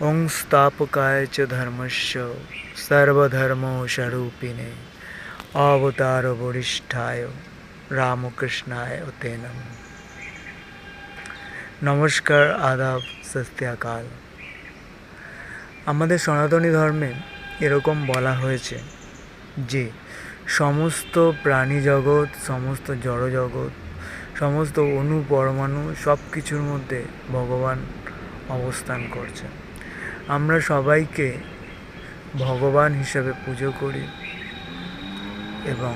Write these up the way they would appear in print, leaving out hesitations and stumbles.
ওং স্থাপকায় চ ধর্মস্য সর্বধর্মস্বরূপিণে অবতার বরিষ্ঠায় রামকৃষ্ণায় তে নমঃ। নমস্কার, আদাব, সস্ত্যাকাল। আমাদের সনাতনী ধর্মে এরকম বলা হয়েছে যে সমস্ত প্রাণী জগৎ, সমস্ত জড়জগৎ, সমস্ত অণু পরমাণু সব কিছুর মধ্যে ভগবান অবস্থান করছে। আমরা সবাইকে ভগবান হিসেবে পুজো করি এবং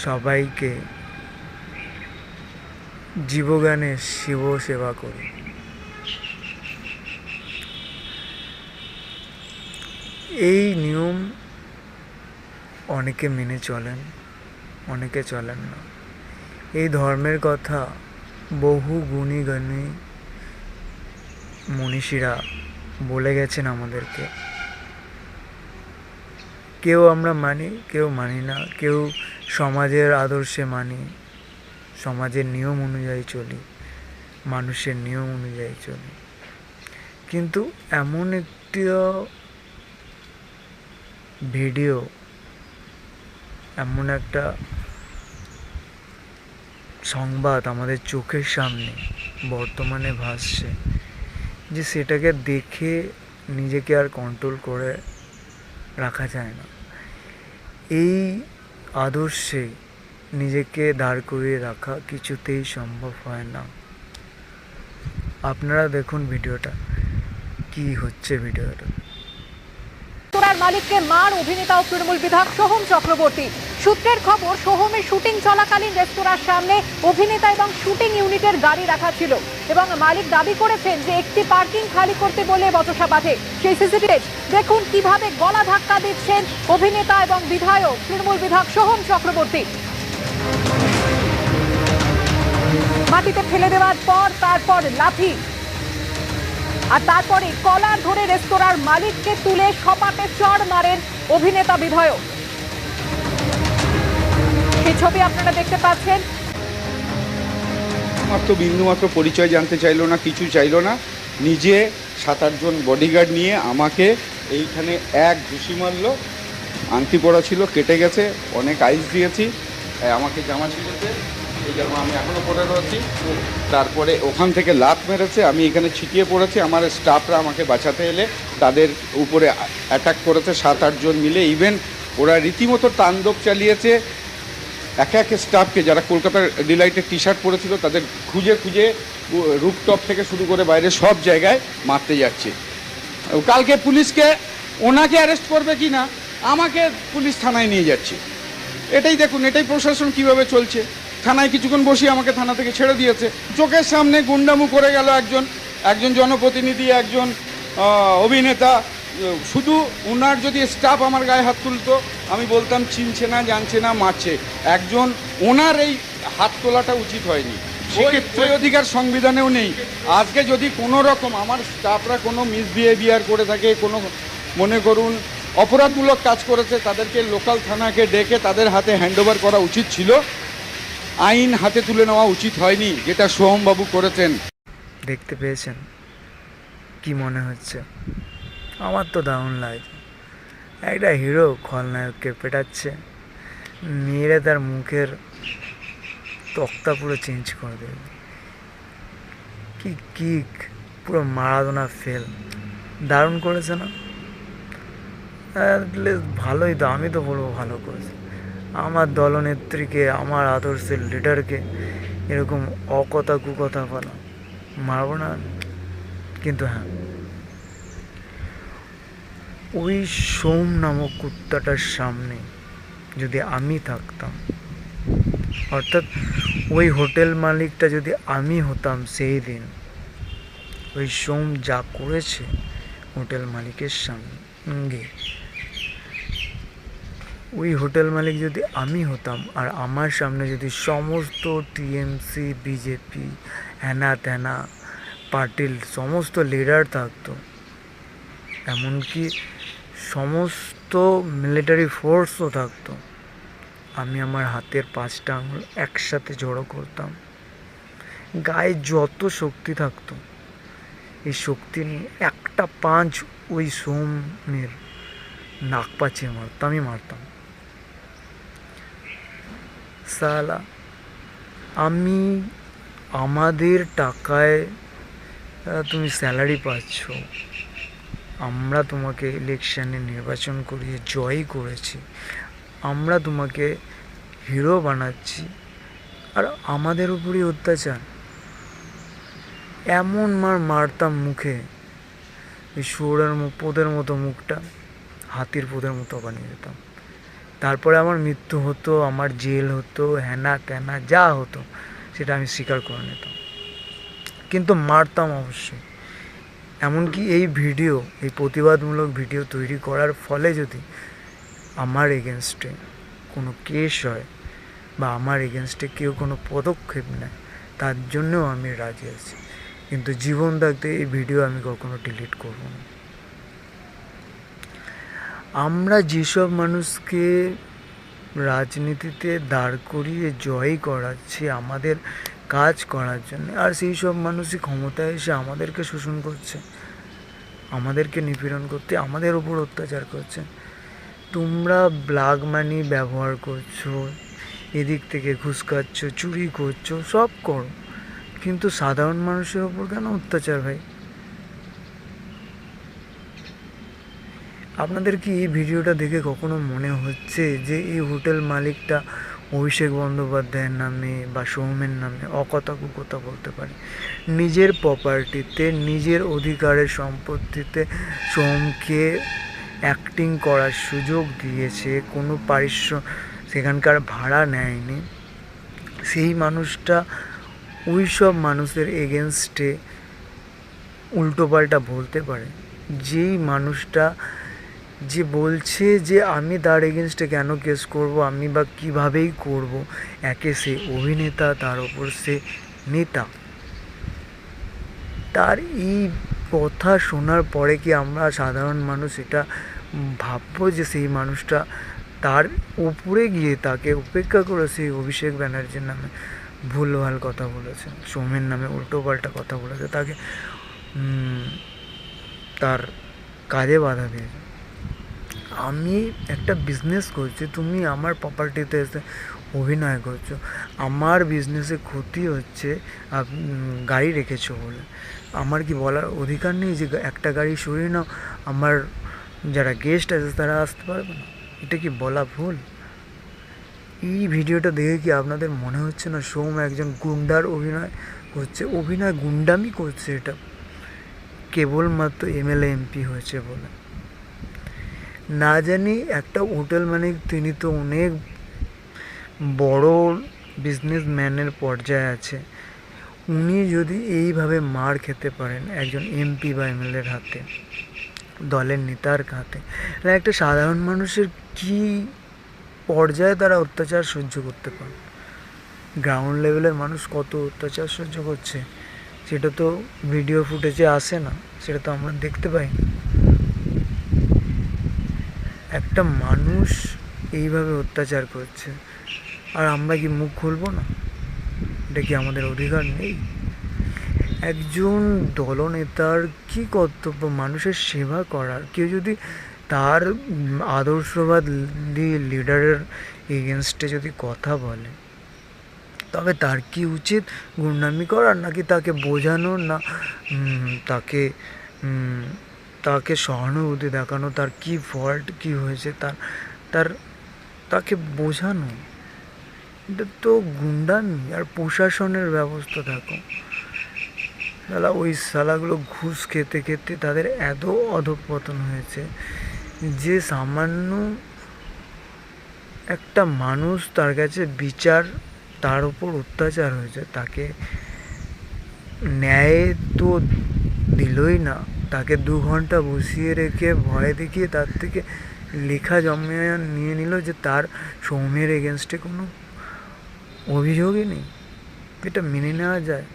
সবাইকে জীবগানে শিব সেবা করি। এই নিয়ম অনেকে মেনে চলেন, অনেকে চলেন না। এই ধর্মের কথা বহু গুণী জ্ঞানী মনীষীরা বলে গেছেন আমাদেরকে। কেউ আমরা মানি, কেউ মানি না, কেউ সমাজের আদর্শে মানি, সমাজের নিয়ম অনুযায়ী চলি, মানুষের নিয়ম অনুযায়ী চলি। কিন্তু এমন একটি ভিডিও, এমন একটা সংবাদ আমাদের চোখের সামনে বর্তমানে ভাসছে যে সেটাকে দেখে নিজেকে আর কন্ট্রোল করে রাখা যায় না। এই আদর্শে নিজেকে দাঁড় করিয়ে রাখা কিছুতেই সম্ভব হয় না। আপনারা দেখুন ভিডিওটা, কি হচ্ছে ভিডিওটা। রেস্তোরাঁর মালিককে মার অভিনেতা ও তৃণমূল বিধায়ক সোহম চক্রবর্তী। সূত্রের খবর, সোহমের শুটিং চলাকালীন রেস্তোরাঁর সামনে অভিনেতা এবং শুটিং ইউনিটের গাড়ি রাখা ছিল এবং মালিক দাবি করেছেন যে একটি পার্কিং খালি করতে বলে বচসা বাঁধে। সেই সিসিটিভি দেখুন কিভাবে গলা ধাক্কা দিচ্ছেন অভিনেতা এবং বিধায়ক তৃণমূল বিধায়ক সোহম চক্রবর্তী। মাটিতে ফেলে দেওয়ার পর তারপর লাঠি আর তারপরে কলার ধরে রেস্তোরাঁর মালিককে তুলে সপাটে চড় মারেন অভিনেতা বিধায়ক। সেই ছবি আপনারা দেখতে পাচ্ছেন। মাত্র বিন্দুমাত্র পরিচয় জানতে চাইলো না, কিছু চাইলো না। নিজে 7-8 জন বডিগার্ড নিয়ে আমাকে এইখানে এক ঘুষি মারলো। আংটি পরা ছিল, কেটে গেছে, অনেক আইস দিয়েছি। আমাকে জামা ছিঁড়েছে, এই জামা আমি এখনও পরে রয়েছি। তারপরে ওখান থেকে লাত মেরেছে, আমি এখানে ছিটিয়ে পড়েছি। আমার স্টাফরা আমাকে বাঁচাতে এলে তাদের উপরে অ্যাটাক করেছে 7-8 জন মিলে। ইভেন ওরা রীতিমতো তাণ্ডব চালিয়েছে। এক এক স্টাফকে, যারা কলকাতার ডিলাইটের টি শার্ট পরেছিল, তাদের খুঁজে খুঁজে রুফটপ থেকে শুরু করে বাইরে সব জায়গায় মারতে যাচ্ছে। কালকে পুলিশকে, ওনাকে অ্যারেস্ট করবে কি না, আমাকে পুলিশ থানায় নিয়ে যাচ্ছে। এটাই দেখুন, এটাই প্রশাসন কিভাবে চলছে। থানায় কিছুক্ষণ বসিয়ে আমাকে থানা থেকে ছেড়ে দিয়েছে। চোখের সামনে গুন্ডামু করে গেল একজন জনপ্রতিনিধি, একজন অভিনেতা। শুধু ওনার যদি স্টাফ আমার গায়ে হাত তুলতো, আমি বলতাম চিনছে না, জানছে না, মারছে। একজন ওনার এই হাত তোলাটা উচিত হয়নি। ওই অধিকার সংবিধানেও নেই। আজকে যদি কোনো রকম আমার স্টাফরা কোনো মিসবিহেভিয়ার করে থাকে, কোনো মনে করুন অপরাধমূলক কাজ করেছে, তাদেরকে লোকাল থানাকে ডেকে তাদের হাতে হ্যান্ডওভার করা উচিত ছিল। আইন হাতে তুলে নেওয়া উচিত হয়নি, যেটা সোহমবাবু করেছেন। দেখতে পেয়েছেন? কি মনে হচ্ছে? আমার তো দারুণ লাগছে। একটা হিরো খলনায়ককে পেটাচ্ছে, মেরে তার মুখের তক্তা পুরো চেঞ্জ করে দেবে। কি কিক, পুরো মারাদোনা ফেল। দারুণ করেছে না? ভালোই তো, আমি তো বলবো ভালো করেছে। আমার দলনেত্রীকে, আমার আদর্শের লিডারকে এরকম অকথা কুকথা বলা মারব না। কিন্তু হ্যাঁ, ওই সোম নামক কুত্তাটার সামনে যদি আমি থাকতাম, অর্থাৎ ওই হোটেল মালিকটা যদি আমি হতাম সেই দিন, ওই সোম যা করেছে হোটেল মালিকের সঙ্গে, ওই হোটেল মালিক যদি আমি হতাম আর আমার সামনে যদি সমস্ত টিএমসি, বিজেপি, হ্যানা ত্যানা পার্টির সমস্ত লিডার থাকতো, এমনকি সমস্ত মিলিটারি ফোর্সও থাকতো, আমি আমার হাতের 5টা আঙুল একসাথে জড়ো করতাম। গায়ে যত শক্তি থাকতো, এই শক্তি নিয়ে একটা একটা পাঁচ ওই সোমের নাক পাচিয়ে মারতামই মারতাম। সালা, আমি আমাদের টাকায় তুমি স্যালারি পাচ্ছ, আমরা তোমাকে ইলেকশনে নির্বাচন করিয়ে জয় করেছি, আমরা তোমাকে হিরো বানাচ্ছি, আর আমাদের উপরই অত্যাচার। এমন মারতাম মুখে, এই শুয়োরের পোদের মতো মুখটা হাতির পোদের মতো বানিয়ে দিতাম। তারপরে আমার মৃত্যু হতো, আমার জেল হতো, হ্যানা ত্যানা যা হতো সেটা আমি স্বীকার করে নিতাম, কিন্তু মারতাম অবশ্যই। এমনকি এই ভিডিও, এই প্রতিবাদমূলক ভিডিও তৈরি করার ফলে যদি আমার এগেনস্টে কোনো কেস হয় বা আমার এগেনস্টে কেউ কোনো পদক্ষেপ নেয়, তার জন্যও আমি রাজি আছি, কিন্তু জীবন থাকতে এই ভিডিও আমি কখনো ডিলিট করব না। আমরা যেসব মানুষকে রাজনীতিতে দাঁড় করিয়ে জয় করাচ্ছি আমাদের কাজ করার জন্য, আর সেই সব মানুষই ক্ষমতায় এসে আমাদেরকে শোষণ করছে, আমাদেরকে নিপীড়ন করতে, আমাদের ওপর অত্যাচার করছে। তোমরা ব্ল্যাক মানি ব্যবহার করছো, এদিক থেকে ঘুষ খাচ্ছ, চুরি করছো, সব করো, কিন্তু সাধারণ মানুষের ওপর কেন অত্যাচার ভাই? আপনাদের কি এই ভিডিওটা দেখে কখনো মনে হচ্ছে যে এই হোটেল মালিকটা অভিষেক বন্দ্যোপাধ্যায়ের নামে বা সৌমের নামে অকথা কুকথা বলতে পারে? নিজের প্রপার্টিতে, নিজের অধিকারের সম্পত্তিতে সোমকে অ্যাক্টিং করার সুযোগ দিয়েছে, কোনো সেখানকার ভাড়া নেয়নি, সেই মানুষটা ওই সব মানুষের এগেনস্টে উল্টোপাল্টা বলতে পারে? যেই মানুষটা যে বলছে যে আমি তার এগেনস্টে কেন কেস করব, আমি বা কীভাবেই করব, একে সে অভিনেতা, তার ওপর সে নেতা, তার এই কথা শোনার পরে কি আমরা সাধারণ মানুষ এটা ভাববো যে সেই মানুষটা তার উপরে গিয়ে তাকে উপেক্ষা করে সেই অভিষেক ব্যানার্জির নামে ভুলভাল কথা বলেছে, সোমের নামে উল্টোপাল্টা কথা বলেছে, তাকে তার কাজে বাধা দিয়েছে? আমি একটা বিজনেস করছি, তুমি আমার প্রপার্টিতে এসে অভিনয় করছো, আমার বিজনেসে ক্ষতি হচ্ছে গাড়ি রেখেছো বলে, আমার কি বলার অধিকার নেই যে একটা গাড়ি সরিয়ে নাও, আমার যারা গেস্ট আছে তারা আসতে পারবে না? এটা কি বলা ভুল? এই ভিডিওটা দেখে কি আপনাদের মনে হচ্ছে না সোম একজন গুন্ডার অভিনয় করছে? অভিনয় গুন্ডামি করছে এটা কেবলমাত্র এমএলএ এমপি হয়েছে বলে। না জানি একটা হোটেল মালিক, তিনি তো অনেক বড় বিজনেসম্যানের পর্যায়ে আছে, উনি যদি এইভাবে মার খেতে পারেন একজন এমপি বা এমএলএর হাতে, দলের নেতার হাতে, তাহলে একটা সাধারণ মানুষের কি পর্যায়ে তারা অত্যাচার সহ্য করতে পারে? গ্রাউন্ড লেভেলের মানুষ কত অত্যাচার সহ্য করছে সেটা তো ভিডিও ফুটেজে আসে না, সেটা তো আমরা দেখতে পাই। একটা মানুষ এইভাবে অত্যাচার করছে আর আমরা কি মুখ খুলবো না? এটা কি আমাদের অধিকার নেই? একজন দলনেতার কি কর্তব্য? মানুষের সেবা করার। কেউ যদি তার আদর্শবাদী লিডারের এগেনস্টে যদি কথা বলে, তবে তার কি উচিত গুন্ডামি করার, নাকি তাকে বোঝানোর, না তাকে তাকে সহানুভূতি দেখানো, তার কি ফল্ট কী হয়েছে তাকে বোঝানো? এটা তো গুন্ডামি। আর প্রশাসনের ব্যবস্থা দেখো, তাহলে ওই শালাগুলো ঘুষ খেতে খেতে তাদের এত অধঃপতন হয়েছে যে সামান্য একটা মানুষ, তার কাছে বিচার, তার উপর অত্যাচার হয়েছে, তাকে ন্যায় তো দিলই না, তাকে 2 ঘন্টা বসিয়ে রেখে ভয় দেখিয়ে তার থেকে লেখা জমিয়ে নিয়ে নিল যে তার সৌমের এগেনস্টে কোনো অভিযোগই নেই। এটা মেনে নেওয়া যায়?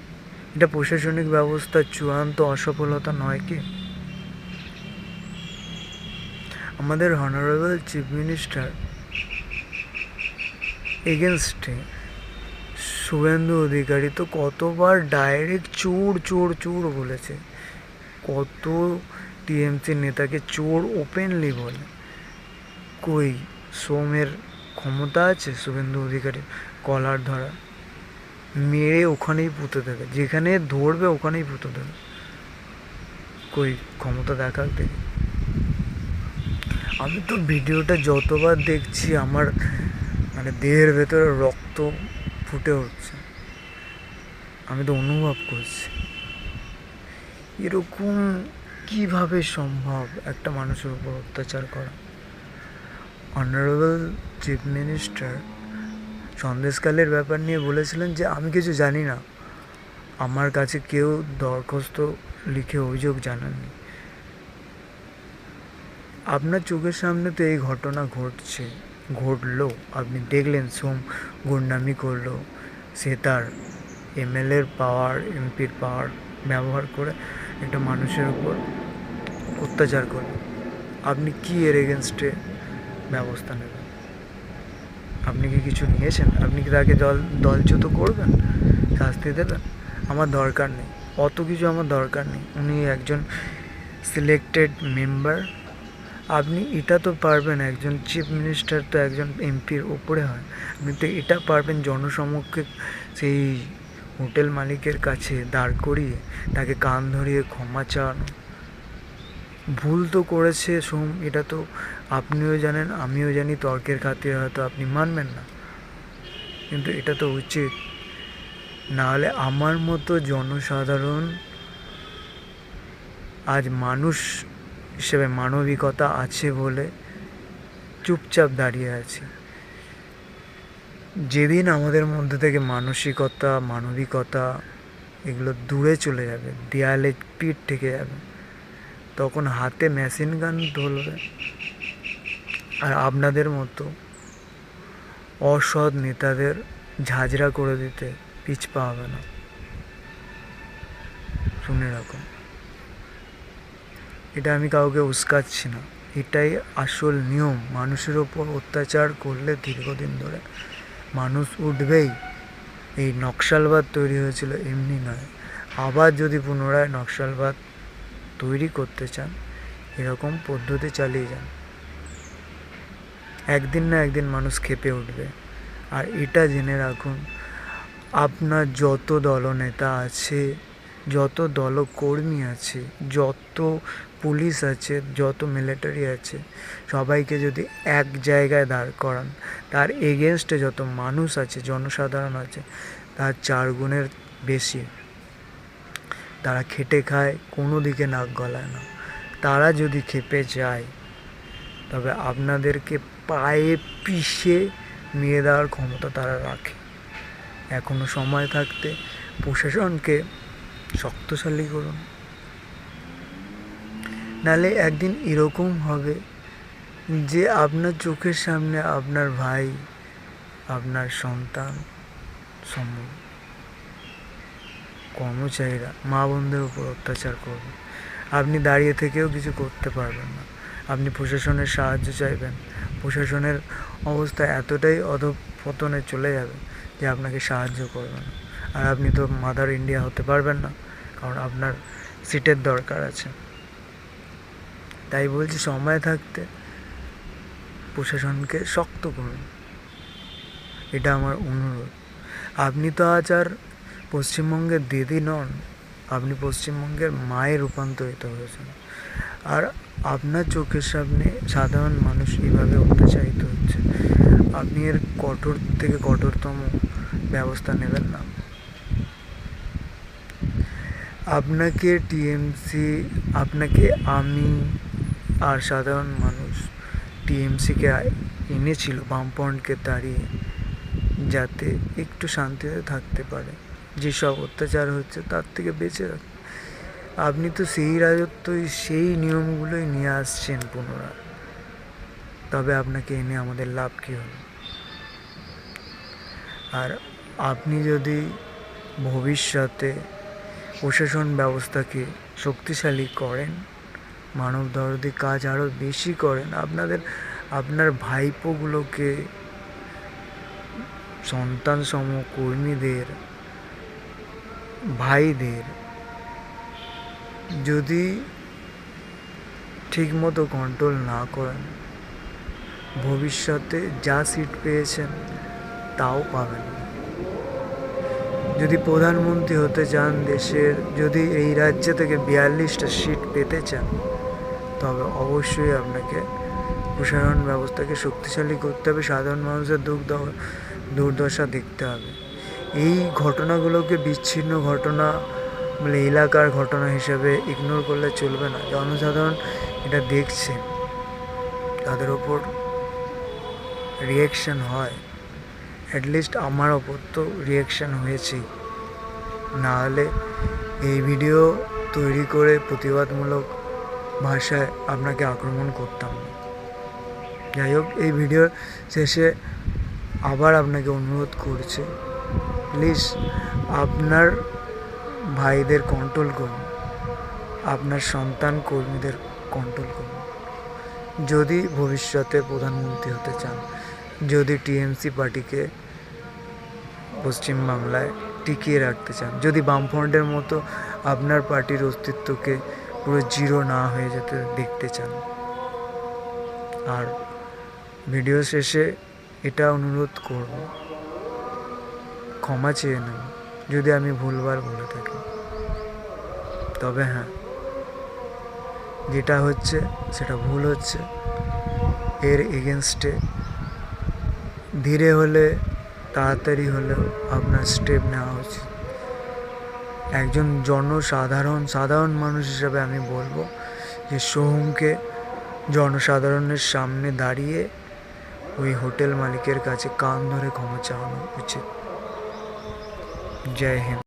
এটা প্রশাসনিক ব্যবস্থার চূড়ান্ত অসফলতা নয় কি? আমাদের অনারেবল চিফ মিনিস্টার এগেনস্টে শুভেন্দু অধিকারী তো কতবার ডাইরেক্ট চোর চোর চোর বলেছে, কত টিএমসির নেতাকে চোর ওপেনলি বলে। কই সোমের ক্ষমতা আছে শুভেন্দু অধিকারী কলার ধরা? মেরে ওখানেই পুঁতে দেবে, যেখানে ধরবে ওখানেই পুঁতে দেবে। কই ক্ষমতা দেখাক দেখি। আমি তো ভিডিওটা যতবার দেখছি আমার মানে দেহের ভেতরে রক্ত ফুটে উঠছে। আমি তো অনুভব করছি এরকম কিভাবে সম্ভব একটা মানুষের উপর অত্যাচার করা। অনারেবল চিফ মিনিস্টার সন্দেশকালের ব্যাপার নিয়ে বলেছিলেন যে আমি কিছু জানি না, আমার কাছে কেউ দরখাস্ত লিখে অভিযোগ জানাননি। আপনার চোখের সামনে তো এই ঘটনা ঘটলো, আপনি দেখলেন সোম গুন্ডামি করলো, সে তার এমএলএর পাওয়ার এমপির পাওয়ার ব্যবহার করে একটা মানুষের উপর অত্যাচার করলো। আপনি কি এর এগেনস্টে ব্যবস্থা নেবেন? আপনি কি কিছু নিয়েছেন? আপনি কি তাকে দলচ্যুত করবেন, শাস্তি দেবেন? আমার দরকার নেই, অত কিছু আমার দরকার নেই। উনি একজন সিলেক্টেড মেম্বার। আপনি এটা তো পারবেন, একজন চিফ মিনিস্টার তো একজন এমপির ওপরে হয়, আপনি তো এটা পারবেন জনসমক্ষে সেই হোটেল মালিকের কাছে দাঁড় করিয়ে তাকে কান ধরিয়ে ক্ষমা চাওয়ানো। ভুল তো করেছে সোম, এটা তো আপনিও জানেন আমিও জানি, তর্কের খাতিরে হয়তো আপনি মানবেন না, কিন্তু এটা তো উচিত। নাহলে আমার মতো জনসাধারণ আজ মানুষ হিসেবে মানবিকতা আছে বলে চুপচাপ দাঁড়িয়ে আছি। যেদিন আমাদের মধ্যে থেকে মানবিকতা এগুলো দূরে চলে যাবে, দেয়ালে পিঠ থেকে যাবে, তখন হাতে মেশিন গান ধরবে। আর আপনাদের মতো অসৎ নেতাদের ঝাঁঝরা করে দিতে পিছপা হবে না। শুনে রাখুন, এটা আমি কাউকে উস্কাচ্ছি না, এটাই আসল নিয়ম। মানুষের ওপর অত্যাচার করলে দীর্ঘদিন ধরে মানুষ উঠবেই। এই নকশালবাদ তৈরি হয়েছিল এমনি নয়। আবার যদি পুনরায় নকশালবাদ তৈরি করতে চান, এরকম পদ্ধতি চালিয়ে যান, একদিন না একদিন মানুষ ক্ষেপে উঠবে। আর এটা জেনে রাখুন, আপনার যত দলনেতা আছে, যত দলকর্মী আছে, যত পুলিশ আছে, যত মিলিটারি আছে, সবাইকে যদি এক জায়গায় দাঁড় করান, তার এগেনস্টে যত মানুষ আছে, জনসাধারণ আছে, তার 4 গুণের বেশি। তারা খেটে খায়, কোনো দিকে নাক গলায় না। তারা যদি খেপে যায়, তবে আপনাদেরকে পায়ে পিষে মেরে দেওয়ার ক্ষমতা তারা রাখে। এখনো সময় থাকতে প্রশাসনকে শক্তিশালী করুন, নাহলে একদিন এরকম হবে যে আপনার চোখের সামনে আপনার ভাই, আপনার সন্তান, কর্মচারীরা মা বোনদের উপর অত্যাচার করবে। আপনি দাঁড়িয়ে থেকেও কিছু করতে পারবেন না। আপনি প্রশাসনের সাহায্য চাইবেন, প্রশাসনের অবস্থা এতটাই অধঃপতনে চলে যাবে যে আপনাকে সাহায্য করবে না। আর আপনি তো মাদার ইন্ডিয়া হতে পারবেন না, কারণ আপনার সিটের দরকার আছে। তাই বলছি, সময় থাকতে প্রশাসনকে শক্ত করুন, এটা আমার অনুরোধ। আপনি তো আজ আর পশ্চিমবঙ্গের দিদি নন, আপনি পশ্চিমবঙ্গের মায়ে রূপান্তরিত হয়েছেন। আর আপনার চোখের সামনে সাধারণ মানুষ এভাবে অত্যাচারিত হচ্ছে, আপনি এর কঠোর থেকে কঠোরতম ব্যবস্থা নেবেন না। আপনাকে টিএমসি, আপনাকে আমি আর সাধারণ মানুষ টিএমসিকে এনেছিল বামফ্রন্টকে তাড়িয়ে, যাতে একটু শান্তিতে থাকতে পারে, যেসব অত্যাচার হচ্ছে তার থেকে বেঁচে রাখতে। আপনি তো সেই রাজত্বই, সেই নিয়মগুলোই নিয়ে আসছেন পুনরায়, তবে আপনাকে এনে আমাদের লাভ কী হলো? আর আপনি যদি ভবিষ্যতে প্রশাসন ব্যবস্থাকে শক্তিশালী করেন, মানবদরদি কাজ আরও বেশি করেন, আপনার ভাইপোগুলোকে, সন্তান সম কর্মীদের, ভাইদের যদি ঠিকমতো কন্ট্রোল না করেন, ভবিষ্যতে যা সিট পেয়েছেন তাও পাবেন না। যদি প্রধানমন্ত্রী হতে চান দেশের, যদি এই রাজ্য থেকে 42টা সিট পেতে চান, তবে অবশ্যই আপনাকে প্রশাসন ব্যবস্থাকে শক্তিশালী করতে হবে, সাধারণ মানুষের দুর্দশা দেখতে হবে। এই ঘটনাগুলোকে বিচ্ছিন্ন ঘটনা বলে এলাকার ঘটনা হিসেবে ইগনোর করলে চলবে না। জনসাধারণ এটা দেখছে, তাদের ওপর রিয়াকশান হয়, অ্যাটলিস্ট আমার ওপর তো রিয়াকশান হয়েছেই, না হলে এই ভিডিও তৈরি করে প্রতিবাদমূলক ভাষায় আপনাকে আক্রমণ করতাম না। যাই হোক, এই ভিডিওর শেষে আবার আপনাকে অনুরোধ করছি, প্লিজ আপনার ভাইদের কন্ট্রোল করুন, আপনার সন্তান কর্মীদের কন্ট্রোল করুন। যদি ভবিষ্যতে প্রধানমন্ত্রী হতে চান, যদি টিএমসি পার্টিকে পশ্চিমবাংলায় টিকিয়ে রাখতে চান, যদি বামফ্রন্টের মতো আপনার পার্টির অস্তিত্বকে পুরো জিরো না হয়ে যেতে দেখতে চান। আর ভিডিও শেষে এটা অনুরোধ করব, ক্ষমা চেয়ে নেব যদি আমি ভুলবার বলে থাকি। তবে হ্যাঁ, যেটা হচ্ছে সেটা ভুল হচ্ছে, এর এগেনস্টে ধীরে হলে তাড়াতাড়ি হলেও আপনার স্টেপ নেওয়া উচিত। একজন সাধারণ মানুষ হিসেবে আমি বলবো যে সোহমকে জনসাধারণের সামনে দাঁড়িয়ে ওই হোটেল মালিকের কাছে কান ধরে ক্ষমা চাওয়ানো উচিত। জয় হিন্দ।